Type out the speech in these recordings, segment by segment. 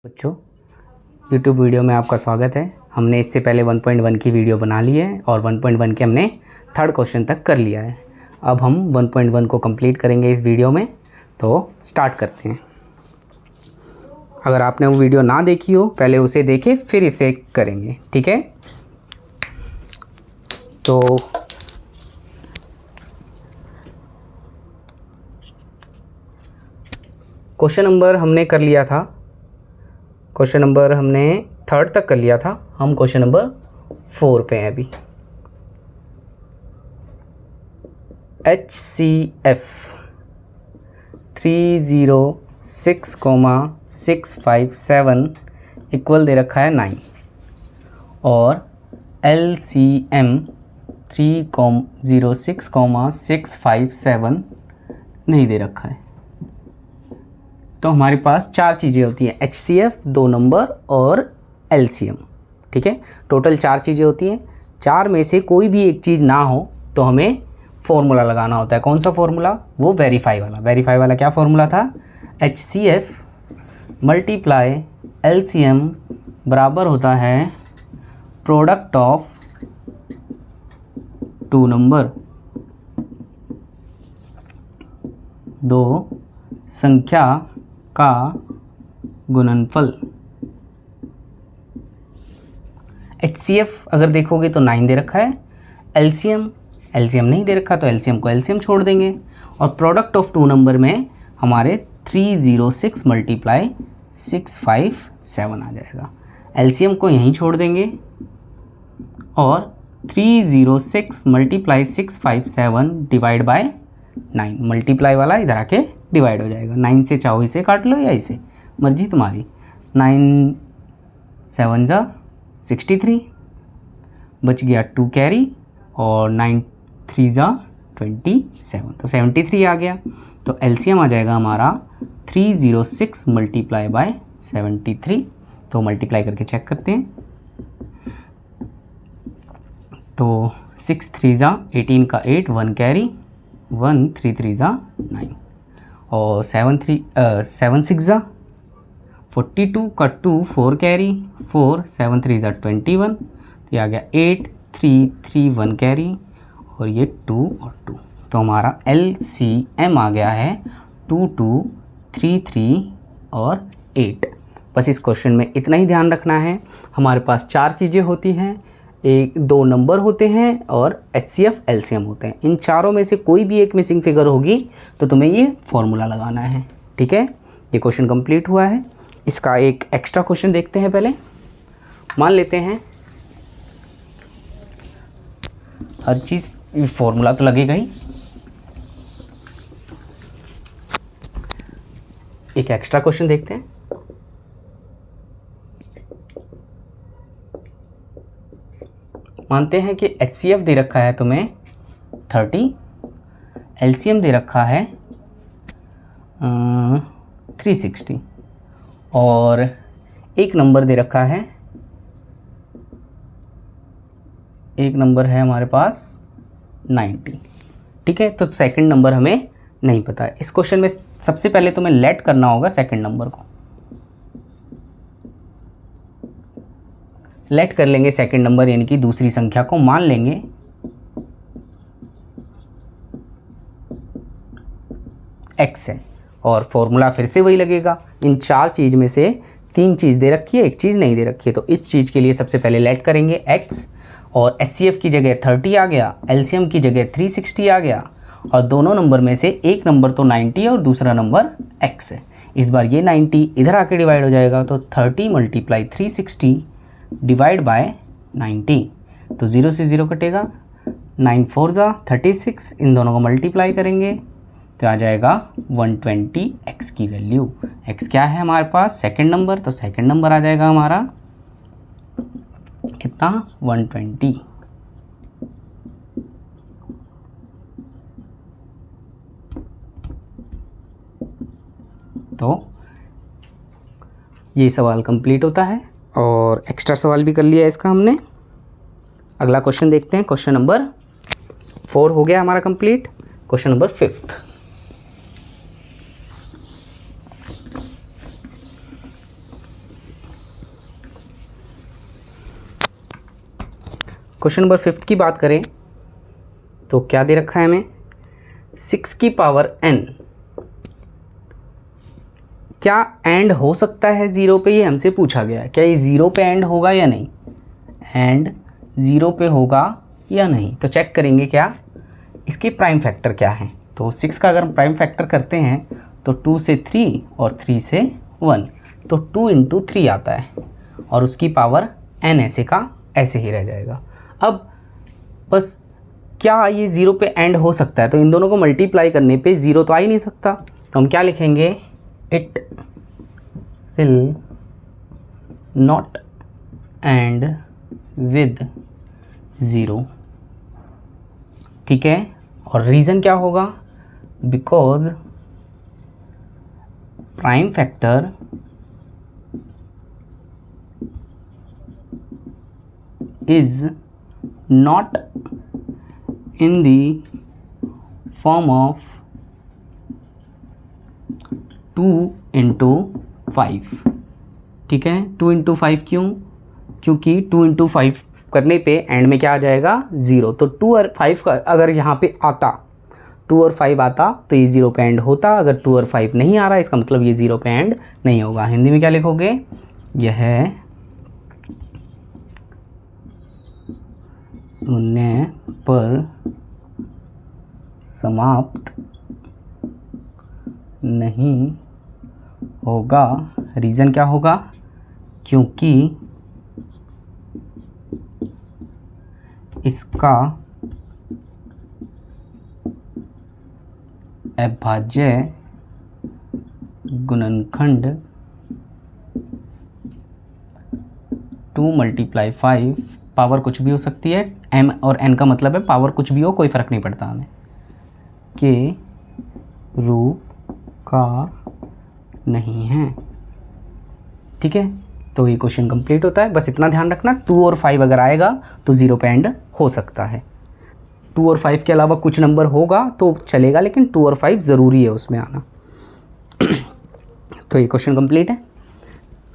बच्चों, YouTube video में आपका स्वागत है। हमने इससे पहले 1.1 की वीडियो बना ली है और 1.1 के हमने थर्ड क्वेश्चन तक कर लिया है। अब हम 1.1 को कंप्लीट करेंगे इस वीडियो में, तो स्टार्ट करते हैं। अगर आपने वो वीडियो ना देखी हो, पहले उसे देखें फिर इसे करेंगे, ठीक है। तो क्वेश्चन नंबर हमने कर लिया था, क्वेश्चन नंबर हमने थर्ड तक कर लिया था। हम क्वेश्चन नंबर 4 पे हैं अभी। HCF 306,657 इक्वल दे रखा है 9 और LCM 306,657 नहीं दे रखा है। तो हमारे पास चार चीज़ें होती हैं, HCF 2 नंबर और LCM, ठीक है। टोटल 4 चीज़ें होती हैं। 4 में से कोई भी एक चीज़ ना हो तो हमें फॉर्मूला लगाना होता है। कौन सा फॉर्मूला? वो वेरीफाई वाला। वेरीफाई वाला क्या फॉर्मूला था? HCF मल्टीप्लाई LCM बराबर होता है प्रोडक्ट ऑफ 2 नंबर, 2 संख्या का गुणनफल। HCF अगर देखोगे तो 9 दे रखा है। LCM नहीं दे रखा तो LCM को LCM छोड़ देंगे और प्रोडक्ट ऑफ 2 नंबर में हमारे 306 मल्टीप्लाई 657 आ जाएगा। LCM को यहीं छोड़ देंगे और 306 मल्टीप्लाई 657 डिवाइड बाय 9। मल्टीप्लाई वाला इधर आके डिवाइड हो जाएगा। 9 से चाहो इसे काट लो या इसे, मर्जी तुम्हारी। 9 7 जा 63, बच गया 2 कैरी और 9 3 जा 27, तो 73 आ गया। तो LCM आ जाएगा हमारा 306 मल्टीप्लाई बाय 73। तो मल्टीप्लाई करके चेक करते हैं। तो 6 3 जा 18 का 8, 1 कैरी, 1 3 3 जा 9 और 7 6 जा 42 का 2, 4 कैरी, 4 7 3 जा 21। तो ये आ गया 8 3 3 1 कैरी और ये 2 और 2। तो हमारा LCM आ गया है 2 2 3 3 और 8। बस इस क्वेश्चन में इतना ही ध्यान रखना है। हमारे पास 4 चीज़ें होती हैं, 2 नंबर होते हैं और HCF LCM होते हैं। इन चारों में से कोई भी एक मिसिंग फिगर होगी तो तुम्हें ये फॉर्मूला लगाना है, ठीक है। ये क्वेश्चन कंप्लीट हुआ है। इसका एक एक्स्ट्रा क्वेश्चन देखते हैं पहले। मान लेते हैं हर चीज़ फॉर्मूला तो लगेगा ही। एक एक्स्ट्रा क्वेश्चन देखते हैं। मानते हैं कि HCF दे रखा है तुम्हें 30, LCM दे रखा है 360 और एक नंबर दे रखा है, एक नंबर है हमारे पास 90, ठीक है। तो सेकंड नंबर हमें नहीं पता है। इस क्वेश्चन में सबसे पहले तुम्हें लेट करना होगा सेकंड नंबर को। लेट कर लेंगे सेकंड नंबर यानी कि दूसरी संख्या को मान लेंगे x है और फॉर्मूला फिर से वही लगेगा। इन 4 चीज़ में से 3 चीज़ दे रखी है, एक चीज़ नहीं दे रखी है। तो इस चीज़ के लिए सबसे पहले लेट करेंगे x और HCF की जगह 30 आ गया, LCM की जगह 360 आ गया और दोनों नंबर में से एक नंबर तो 90 और दूसरा नंबर x है। इस बार ये 90 इधर आके डिवाइड हो जाएगा तो 30 मल्टीप्लाई 360 डिवाइड बाय 90। तो 0 से 0 कटेगा, 9 4 जा 36, इन दोनों को मल्टीप्लाई करेंगे तो आ जाएगा 120 x की वैल्यू। x क्या है हमारे पास? Second number. तो सेकंड नंबर आ जाएगा हमारा कितना? 120। तो ये सवाल कंप्लीट होता है और एक्स्ट्रा सवाल भी कर लिया है इसका हमने। अगला क्वेश्चन देखते हैं। क्वेश्चन नंबर 4 हो गया हमारा complete. Question number 5। Question number 5 की बात करें तो क्या दे रखा है हमें, 6 की पावर n क्या एंड हो सकता है 0 पे, ये हमसे पूछा गया है। क्या ये 0 पे एंड होगा या नहीं, एंड 0 पे होगा या नहीं। तो चेक करेंगे क्या इसके प्राइम फैक्टर क्या है। तो 6 का अगर हम प्राइम फैक्टर करते हैं तो 2 से 3 और 3 से 1, तो 2 × 3 आता है और उसकी पावर n ऐसे का ऐसे ही रह जाएगा। अब बस क्या ये 0 पे एंड हो सकता है, तो इन दोनों को मल्टीप्लाई करने पे 0 तो आ ही नहीं सकता। तो हम क्या लिखेंगे, it will not and with 0। ठीक है, और रीज़न क्या होगा, because prime factor is not in the form of 2 × 5। ठीक है, 2 × 5 क्यों, क्योंकि 2 × 5 करने पे एंड में क्या आ जाएगा 0। तो 2 और 5 का अगर यहाँ पे आता, 2 और 5 आता तो ये 0 पे एंड होता। अगर 2 और 5 नहीं आ रहा इसका मतलब ये 0 पे एंड नहीं होगा। हिंदी में क्या लिखोगे, यह शून्य पर समाप्त नहीं होगा। रीज़न क्या होगा, क्योंकि इसका अभाज्य गुणनखंड 2 × 5, पावर कुछ भी हो सकती है, m और n का मतलब है पावर कुछ भी हो, कोई फ़र्क नहीं पड़ता हमें, के रूप का नहीं है। ठीक है, तो ये क्वेश्चन कंप्लीट होता है। बस इतना ध्यान रखना, 2 और 5 अगर आएगा तो 0 पे एंड हो सकता है। 2 और 5 के अलावा कुछ नंबर होगा तो चलेगा, लेकिन 2 और 5 ज़रूरी है उसमें आना। तो ये क्वेश्चन कंप्लीट है।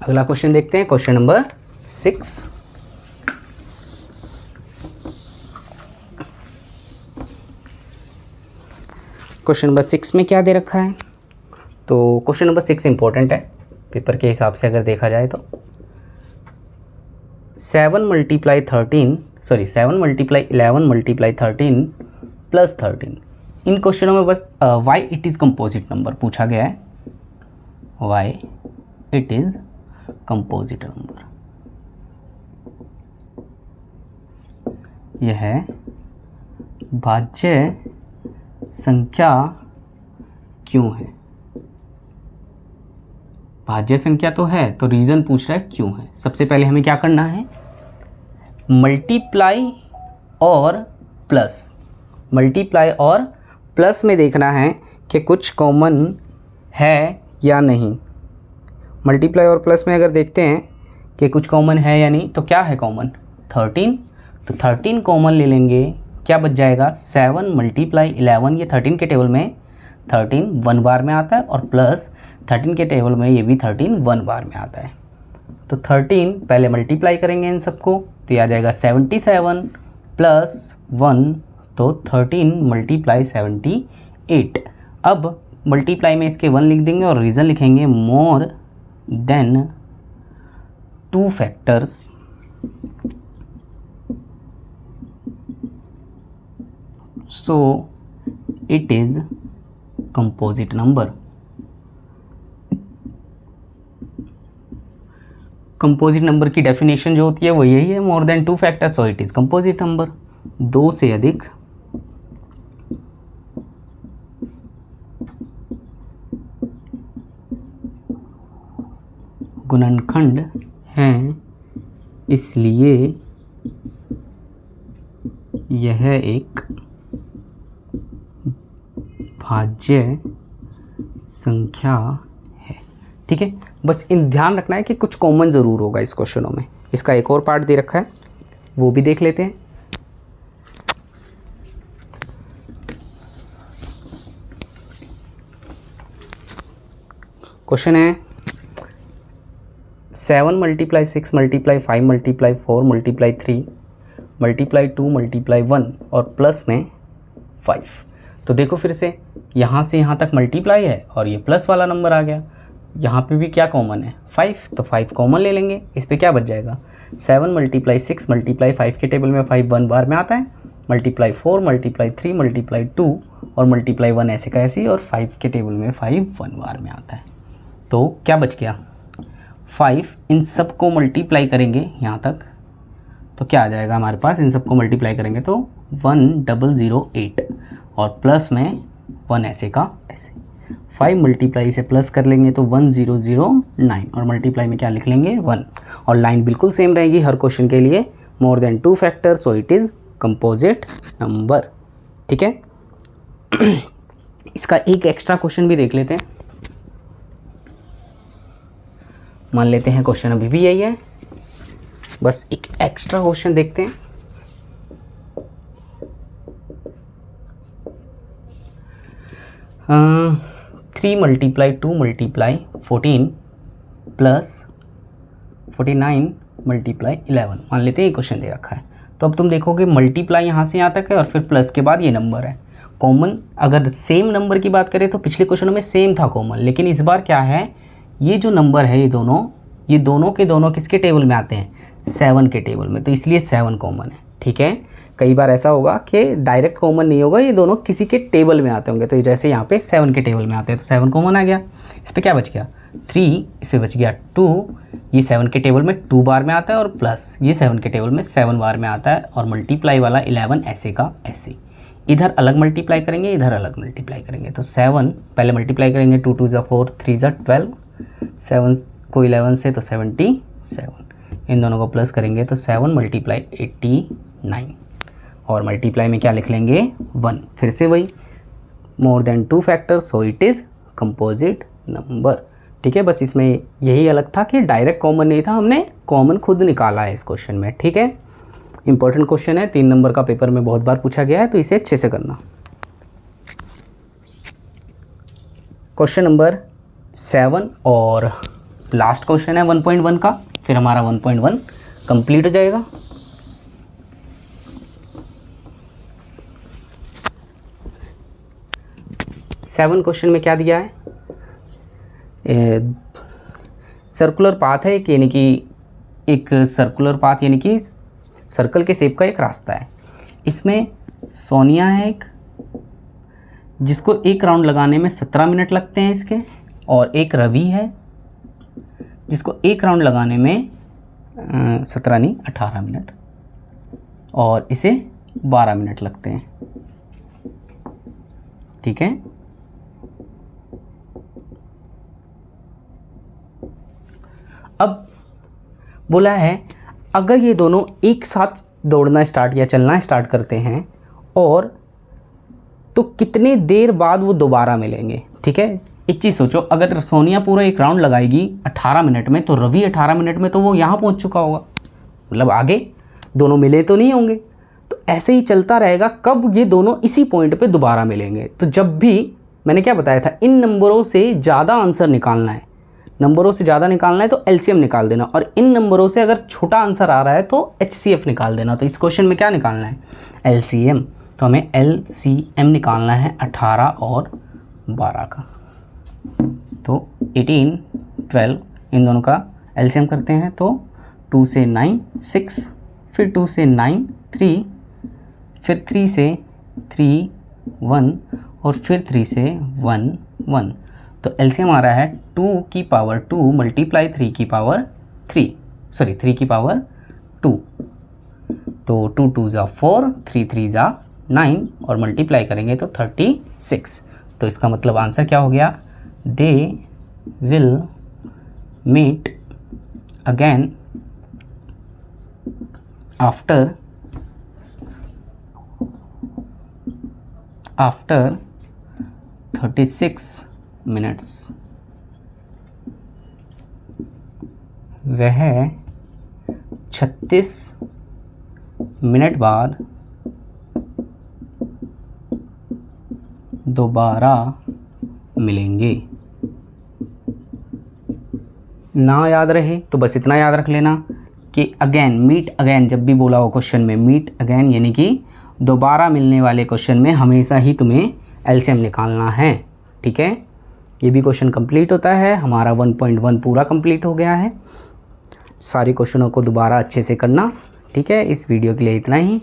अगला क्वेश्चन देखते हैं, क्वेश्चन नंबर 6। क्वेश्चन नंबर 6 में क्या दे रखा है, तो क्वेश्चन नंबर 6 इंपॉर्टेंट है पेपर के हिसाब से अगर देखा जाए तो 7 × 11 × 13 + 13। इन क्वेश्चनों में बस why it is composite number पूछा गया है, why it is composite number. यह भाज्य संख्या क्यों है। भाज्य संख्या तो है, तो रीज़न पूछ रहा है क्यों है। सबसे पहले हमें क्या करना है, मल्टीप्लाई और प्लस। मल्टीप्लाई और प्लस में देखना है कि कुछ कॉमन है या नहीं। मल्टीप्लाई और प्लस में अगर देखते हैं कि कुछ कॉमन है या नहीं, तो क्या है कॉमन, 13। तो 13 कॉमन ले लेंगे, क्या बच जाएगा 7 × 11। ये 13 के टेबल में 13 1 बार में आता है, और प्लस 13 के टेबल में ये भी 13 1 बार में आता है। तो 13 पहले मल्टीप्लाई करेंगे इन सबको, तो ये आ जाएगा 77 + 1, तो 13 × 78। अब मल्टीप्लाई में इसके 1 लिख देंगे और रीज़न लिखेंगे more than 2 factors so it is composite number. Composite number की डेफिनेशन जो होती है वो यही है, more than 2 factors so it is composite number. 2 से अधिक गुणनखंड हैं, इसलिए यह एक भाज्य संख्या है। ठीक है, बस इन ध्यान रखना है कि कुछ कॉमन ज़रूर होगा इस क्वेश्चनों में। इसका एक और पार्ट दे रखा है, वो भी देख लेते हैं। क्वेश्चन है 7 × 6 × 5 × 4 × 3 मल्टीप्लाई 2 मल्टीप्लाई 1 और प्लस में 5। तो देखो फिर से यहाँ तक मल्टीप्लाई है और ये प्लस वाला नंबर आ गया। यहाँ पे भी क्या कॉमन है 5, तो 5 कॉमन ले लेंगे। इस पे क्या बच जाएगा 7 मल्टीप्लाई 6 मल्टीप्लाई 5 के टेबल में 5 1 बार में आता है, मल्टीप्लाई 4 मल्टीप्लाई 3 मल्टीप्लाई 2 और मल्टीप्लाई 1 ऐसे का ऐसे, और 5 के टेबल में 5 1 बार में आता है। तो क्या बच गया 5, इन सब को मल्टीप्लाई करेंगे यहाँ तक तो क्या आ जाएगा हमारे पास, इन सबको मल्टीप्लाई करेंगे तो 1008 और प्लस में 1 ऐसे का ऐसे। 5 मल्टीप्लाई से प्लस कर लेंगे तो 1009 और मल्टीप्लाई में क्या लिख लेंगे 1, और लाइन बिल्कुल सेम रहेगी हर क्वेश्चन के लिए, more than 2 factor so it is composite number. ठीक है, इसका एक एक्स्ट्रा क्वेश्चन भी देख लेते हैं। मान लेते हैं क्वेश्चन अभी भी यही है, बस एक एक्स्ट्रा क्वेश्चन देखते हैं। Three multiply 2 multiply 14 plus 49 multiply 11, मान लेते हैं ये क्वेश्चन दे रखा है। तो अब तुम देखोगे मल्टीप्लाई यहाँ से यहाँ तक है और फिर प्लस के बाद ये नंबर है कॉमन। अगर सेम नंबर की बात करें तो पिछले क्वेश्चन में सेम था कॉमन, लेकिन इस बार क्या है, ये जो नंबर है ये दोनों के दोनों किसके टेबल में आते हैं 7 के टेबल में, तो इसलिए 7 कॉमन है। ठीक है, कई बार ऐसा होगा कि डायरेक्ट कॉमन नहीं होगा, ये दोनों किसी के टेबल में आते होंगे, तो जैसे यहाँ पे 7 के टेबल में आते हैं तो 7 कॉमन आ गया। इस पर क्या बच गया 3, इस पर बच गया 2, ये 7 के टेबल में 2 बार में आता है और प्लस ये 7 के टेबल में 7 बार में आता है, और मल्टीप्लाई वाला 11 ऐसे का ऐसे। इधर अलग मल्टीप्लाई करेंगे, इधर अलग मल्टीप्लाई करेंगे, तो 7 पहले मल्टीप्लाई करेंगे 2 2 ज़ा 4 3 ज़ा 12, 7 को 11 से तो 77, इन दोनों को प्लस करेंगे तो 7 मल्टीप्लाई 89 और मल्टीप्लाई में क्या लिख लेंगे 1। फिर से वही more than 2 factor so it is composite number. ठीक है, बस इसमें यही अलग था कि डायरेक्ट कॉमन नहीं था, हमने कॉमन खुद निकाला है इस क्वेश्चन में। ठीक है, इंपॉर्टेंट क्वेश्चन है, 3 नंबर का पेपर में बहुत बार पूछा गया है, तो इसे अच्छे से करना। क्वेश्चन नंबर 7 और लास्ट क्वेश्चन है 1.1 का, फिर हमारा 1.1 कंप्लीट हो जाएगा। सेवन क्वेश्चन में क्या दिया है, सर्कुलर पाथ है, यानी कि एक सर्कुलर पाथ यानी कि सर्कल के शेप का एक रास्ता है। इसमें सोनिया है एक, जिसको एक राउंड लगाने में 17 मिनट लगते हैं इसके, और एक रवि है जिसको एक राउंड लगाने में 17 नहीं 18 मिनट, और इसे 12 मिनट लगते हैं। ठीक है, अब बोला है अगर ये दोनों एक साथ दौड़ना स्टार्ट या चलना स्टार्ट करते हैं और तो कितने देर बाद वो दोबारा मिलेंगे। ठीक है, एक चीज़ सोचो, अगर सोनिया पूरा एक राउंड लगाएगी 18 मिनट में, तो रवि 18 मिनट में तो वो यहाँ पहुँच चुका होगा, मतलब आगे दोनों मिले तो नहीं होंगे। तो ऐसे ही चलता रहेगा, कब ये दोनों इसी पॉइंट पे दोबारा मिलेंगे। तो जब भी मैंने क्या बताया था, इन नंबरों से ज़्यादा आंसर निकालना है, नंबरों से ज़्यादा निकालना है तो एलसीएम निकाल देना, और इन नंबरों से अगर छोटा आंसर आ रहा है तो एचसीएफ निकाल देना। तो इस क्वेश्चन में क्या निकालना है एलसीएम, तो हमें एलसीएम निकालना है 18 और 12 का। तो 18 12 इन दोनों का एलसीएम करते हैं तो 2 से 9 6, फिर 2 से 9 3, फिर 3 से 3 1 और फिर 3 से 1 1। तो एलसीएम आ रहा है 2 की पावर 2 मल्टीप्लाई 3 की पावर 3 की पावर 2। तो 2 2 ज़ा 4 3 3 ज़ा 9 और मल्टीप्लाई करेंगे तो 36। तो इसका मतलब आंसर क्या हो गया, they will meet again after 36 minutes. वह 36 मिनट बाद दोबारा मिलेंगे। ना याद रहे तो बस इतना याद रख लेना, कि अगेन मीट अगेन जब भी बोला हो क्वेश्चन में मीट अगेन यानी कि दोबारा मिलने वाले क्वेश्चन में हमेशा ही तुम्हें एलसीएम निकालना है। ठीक है, ये भी क्वेश्चन कंप्लीट होता है। हमारा 1.1 पूरा कंप्लीट हो गया है। सारे क्वेश्चनों को दोबारा अच्छे से करना। ठीक है, इस वीडियो के लिए इतना ही।